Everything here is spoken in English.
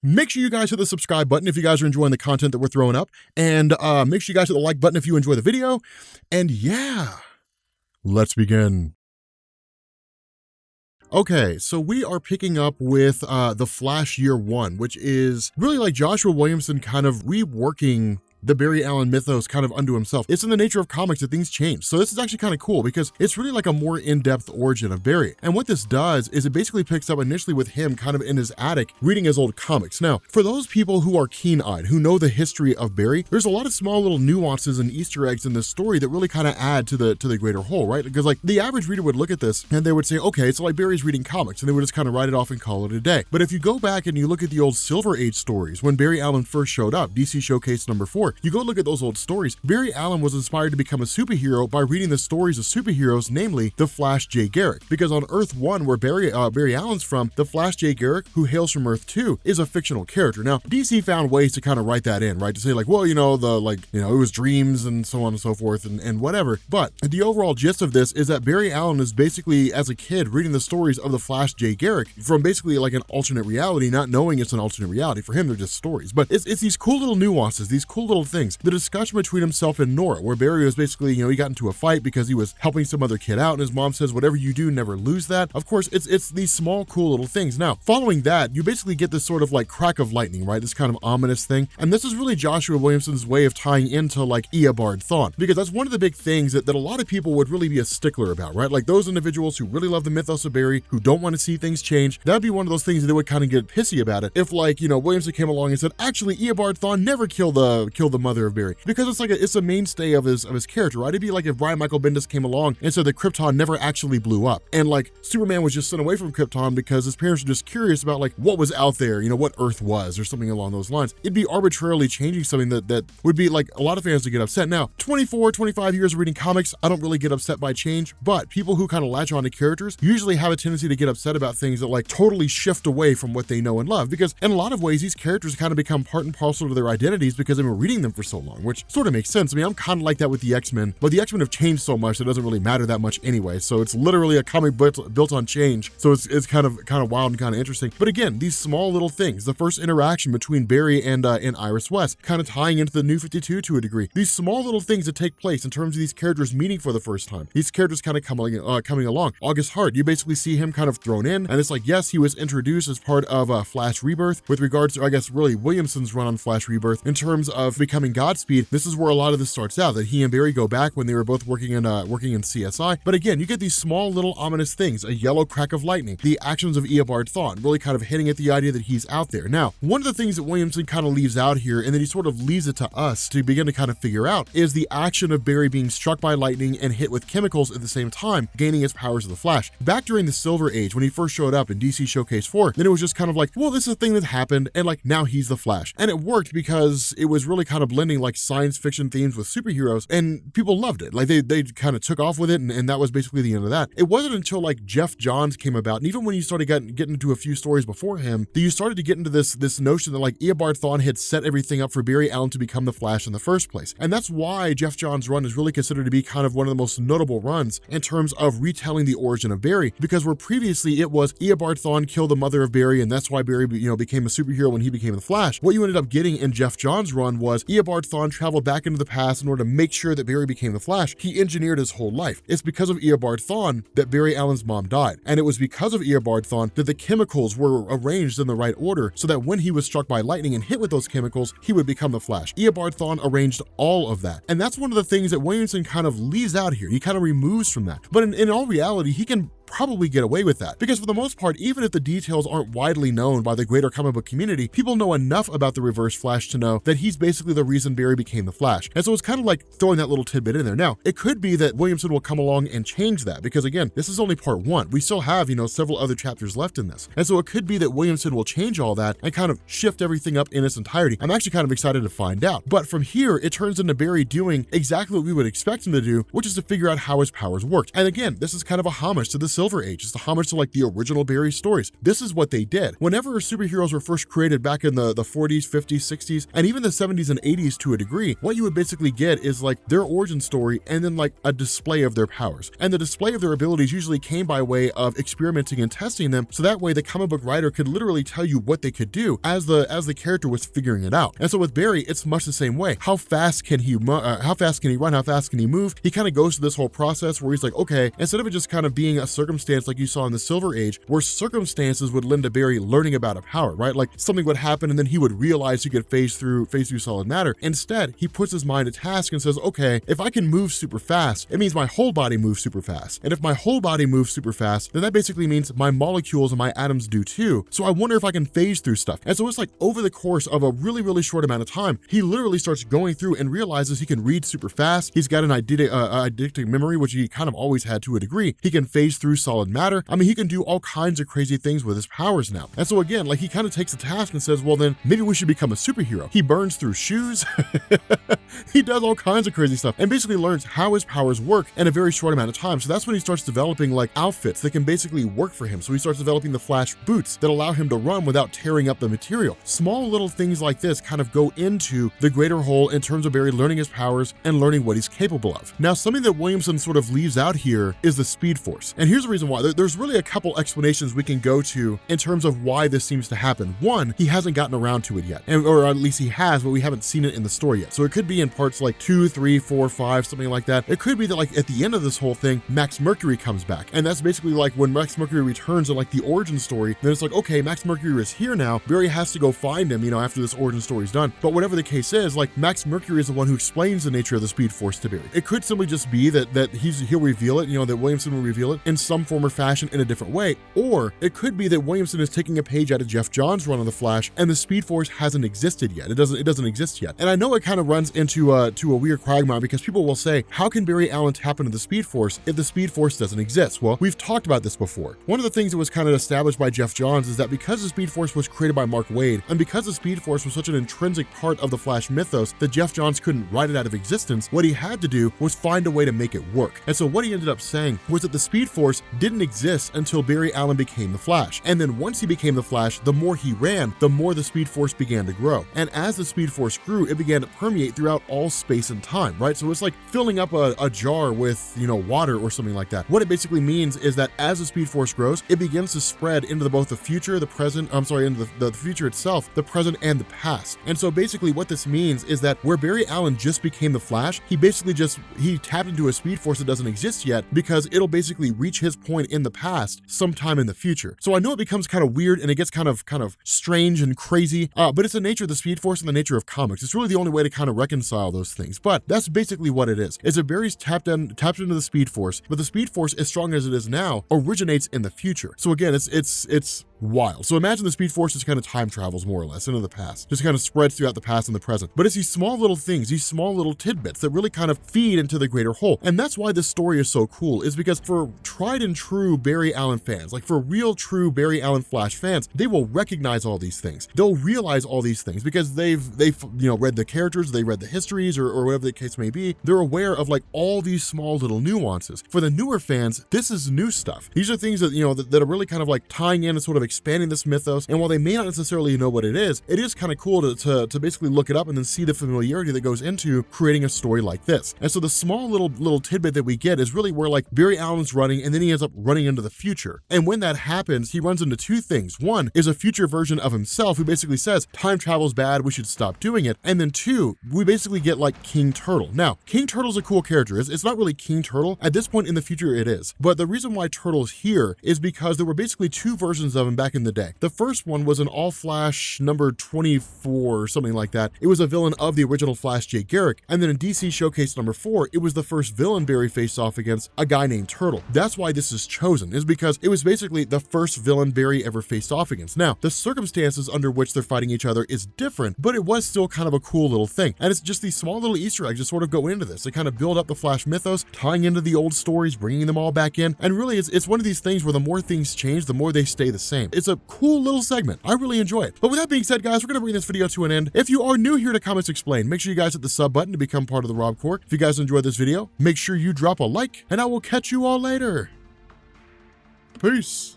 Make sure you guys hit the subscribe button if you guys are enjoying the content that we're throwing up. And make sure you guys hit the like button if you enjoy the video. And yeah, let's begin. Okay, so we are picking up with The Flash Year 1, which is really like Joshua Williamson kind of reworking the Barry Allen mythos kind of unto himself. It's in the nature of comics that things change. So this is actually kind of cool because it's really like a more in-depth origin of Barry. And what this does is it basically picks up initially with him kind of in his attic reading his old comics. Now, for those people who are keen-eyed, who know the history of Barry, there's a lot of small little nuances and Easter eggs in this story that really kind of add to the greater whole, right? Because like the average reader would look at this and they would say, okay, so like Barry's reading comics, and they would just kind of write it off and call it a day. But if you go back and you look at the old Silver Age stories, when Barry Allen first showed up, DC Showcase number 4, you go look at those old stories, Barry Allen was inspired to become a superhero by reading the stories of superheroes, namely the Flash Jay Garrick. Because on Earth 1, where Barry Allen's from, the Flash Jay Garrick, who hails from Earth 2, is a fictional character. Now, DC found ways to kind of write that in, right? To say like, well, it was dreams and so on and so forth and whatever. But the overall gist of this is that Barry Allen is basically, as a kid, reading the stories of the Flash Jay Garrick from basically like an alternate reality, not knowing it's an alternate reality. For him, they're just stories. But it's these cool little nuances, these cool little things. The discussion between himself and Nora, where Barry was basically, he got into a fight because he was helping some other kid out, and his mom says, whatever you do, never lose that. Of course, it's these small, cool little things. Now, following that, you basically get this sort of like crack of lightning, right? This kind of ominous thing. And this is really Joshua Williamson's way of tying into like Eobard Thawne, because that's one of the big things that a lot of people would really be a stickler about, right? Like those individuals who really love the mythos of Barry, who don't want to see things change, that'd be one of those things that they would kind of get pissy about it. If like, Williamson came along and said, actually, Eobard Thawne never killed the mother of Barry, because it's a mainstay of his character, right? It'd be like if Brian Michael Bendis came along and said that Krypton never actually blew up, and like Superman was just sent away from Krypton because his parents were just curious about like what was out there, what Earth was, or something along those lines. It'd be arbitrarily changing something that would be like a lot of fans would get upset. Now, 25 years of reading comics, I don't really get upset by change, but people who kind of latch on to characters usually have a tendency to get upset about things that like totally shift away from what they know and love, because in a lot of ways these characters kind of become part and parcel to their identities because they've been reading them for so long, which sort of makes sense. I mean, I'm kind of like that with the X-Men, but the X-Men have changed so much that it doesn't really matter that much anyway. So it's literally a comic built on change. So it's kind of wild and kind of interesting. But again, these small little things, the first interaction between Barry and Iris West, kind of tying into the New 52 to a degree. These small little things that take place in terms of these characters meeting for the first time. These characters kind of coming along. August Hart, you basically see him kind of thrown in, and it's like, yes, he was introduced as part of Flash Rebirth with regards to, I guess, really Williamson's run on Flash Rebirth in terms of becoming Godspeed. This is where a lot of this starts out, that he and Barry go back when they were both working in CSI. But again, you get these small little ominous things, a yellow crack of lightning, the actions of Eobard Thawne, really kind of hitting at the idea that he's out there. Now, one of the things that Williamson kind of leaves out here, and then he sort of leaves it to us to begin to kind of figure out, is the action of Barry being struck by lightning and hit with chemicals at the same time, gaining his powers of the Flash. Back during the Silver Age, when he first showed up in DC Showcase 4, then it was just kind of like, well, this is a thing that happened, and like now he's the Flash. And it worked because it was really kind of blending like science fiction themes with superheroes, and people loved it. Like they kind of took off with it, and that was basically the end of that. It wasn't until like Geoff Johns came about, and even when you started getting into a few stories before him, that you started to get into this notion that like Eobard Thawne had set everything up for Barry Allen to become the Flash in the first place. And that's why Geoff Johns' run is really considered to be kind of one of the most notable runs in terms of retelling the origin of Barry, because where previously it was Eobard Thawne killed the mother of Barry, and that's why Barry became a superhero when he became the Flash. What you ended up getting in Geoff Johns' run was Eobard Thawne traveled back into the past in order to make sure that Barry became the Flash. He engineered his whole life. It's because of Eobard Thawne that Barry Allen's mom died, and it was because of Eobard Thawne that the chemicals were arranged in the right order so that when he was struck by lightning and hit with those chemicals, he would become the Flash. Eobard Thawne arranged all of that, and that's one of the things that Williamson kind of leaves out here. He kind of removes from that, but in all reality, he can probably get away with that, because for the most part, even if the details aren't widely known by the greater comic book community, people know enough about the Reverse Flash to know that he's basically the reason Barry became the Flash. And so it's kind of like throwing that little tidbit in there. Now, it could be that Williamson will come along and change that, because again, this is only part one. We still have, several other chapters left in this. And so it could be that Williamson will change all that and kind of shift everything up in its entirety. I'm actually kind of excited to find out. But from here, it turns into Barry doing exactly what we would expect him to do, which is to figure out how his powers worked. And again, this is kind of a homage to the Silver Age. It's the homage to like the original Barry stories. This is what they did. Whenever superheroes were first created back in the 40s, 50s, 60s, and even the 70s and 80s to a degree, what you would basically get is like their origin story and then like a display of their powers. And the display of their abilities usually came by way of experimenting and testing them, so that way the comic book writer could literally tell you what they could do as the character was figuring it out. And so with Barry, it's much the same way. How fast can he run? How fast can he move? He kind of goes through this whole process where he's like, okay, instead of it just kind of being a circumstance like you saw in the Silver Age, where circumstances would lend to Barry learning about a power, right? Like something would happen and then he would realize he could phase through solid matter. Instead, he puts his mind to task and says, okay, if I can move super fast, it means my whole body moves super fast. And if my whole body moves super fast, then that basically means my molecules and my atoms do too. So I wonder if I can phase through stuff. And so it's like over the course of a really, really short amount of time, he literally starts going through and realizes he can read super fast. He's got an eidetic memory, which he kind of always had to a degree. He can phase through solid matter. I mean, he can do all kinds of crazy things with his powers now. And so again, like he kind of takes the task and says, well then maybe we should become a superhero. He burns through shoes. He does all kinds of crazy stuff and basically learns how his powers work in a very short amount of time. So that's when he starts developing like outfits that can basically work for him. So he starts developing the Flash boots that allow him to run without tearing up the material. Small little things like this kind of go into the greater whole in terms of Barry learning his powers and learning what he's capable of. Now, something that Williamson sort of leaves out here is the Speed Force. And here's the reason why. There's really a couple explanations we can go to in terms of why this seems to happen. One, he hasn't gotten around to it yet, or at least he has, but we haven't seen it in the story yet. So it could be in parts like 2, 3, 4, 5, something like that. It could be that like at the end of this whole thing, Max Mercury comes back. And that's basically like when Max Mercury returns in like the origin story, then it's like, okay, Max Mercury is here now. Barry has to go find him, after this origin story is done. But whatever the case is, like Max Mercury is the one who explains the nature of the Speed Force to Barry. It could simply just be that he'll reveal it, that Williamson will reveal it in some form or fashion in a different way. Or it could be that Williamson is taking a page out of Geoff Johns' run on the Flash and the Speed Force hasn't existed yet. It doesn't exist yet. And I know it kind of runs into a weird quagmire because people will say, how can Barry Allen tap into the Speed Force if the Speed Force doesn't exist? Well, we've talked about this before. One of the things that was kind of established by Geoff Johns is that because the Speed Force was created by Mark Waid, and because the Speed Force was such an intrinsic part of the Flash mythos that Geoff Johns couldn't write it out of existence, what he had to do was find a way to make it work. And so what he ended up saying was that the Speed Force didn't exist until Barry Allen became the Flash. And then once he became the Flash, the more he ran, the more the Speed Force began to grow. And as the Speed Force grew, it began to permeate throughout all space and time, right? So it's like filling up a jar with, water or something like that. What it basically means is that as the Speed Force grows, it begins to spread into both the future, into the future itself, the present, and the past. And so basically what this means is that where Barry Allen just became the Flash, he tapped into a Speed Force that doesn't exist yet because it'll basically reach his point in the past sometime in the future. So I know it becomes kind of weird and it gets kind of strange and crazy, but it's the nature of the Speed Force and the nature of comics. It's really the only way to kind of reconcile those things. But that's basically what it is that Barry's tapped into the Speed Force, but the Speed Force, as strong as it is now, originates in the future. So again, it's wild. So imagine the Speed Force just kind of time travels more or less into the past, just kind of spreads throughout the past and the present. But it's these small little things, these small little tidbits that really kind of feed into the greater whole. And that's why this story is so cool, is because for tried and true Barry Allen fans, like for real true Barry Allen Flash fans, they will recognize all these things. They'll realize all these things because they've read the characters, they read the histories or whatever the case may be. They're aware of like all these small little nuances. For the newer fans, this is new stuff. These are things that, that are really kind of like tying in and sort of expanding this mythos. And while they may not necessarily know what it is kind of cool to basically look it up and then see the familiarity that goes into creating a story like this. And so the small little tidbit that we get is really where like Barry Allen's running and then he ends up running into the future. And when that happens, he runs into two things. One is a future version of himself who basically says, time travel's bad, we should stop doing it. And then two, we basically get like King Turtle. Now, King Turtle's a cool character. It's not really King Turtle. At this point in the future, it is. But the reason why Turtle's here is because there were basically two versions of him back in the day. The first one was an All-Flash number 24 or something like that. It was a villain of the original Flash, Jay Garrick. And then in DC Showcase number 4, it was the first villain Barry faced off against, a guy named Turtle. That's why this is chosen, is because it was basically the first villain Barry ever faced off against. Now, the circumstances under which they're fighting each other is different, but it was still kind of a cool little thing. And it's just these small little Easter eggs that sort of go into this. They kind of build up the Flash mythos, tying into the old stories, bringing them all back in. And really, it's one of these things where the more things change, the more they stay the same. It's a cool little segment. I really enjoy it. But with that being said, guys, we're going to bring this video to an end. If you are new here to Comics Explained, make sure you guys hit the sub button to become part of the Rob Corps. If you guys enjoyed this video, make sure you drop a like, and I will catch you all later. Peace.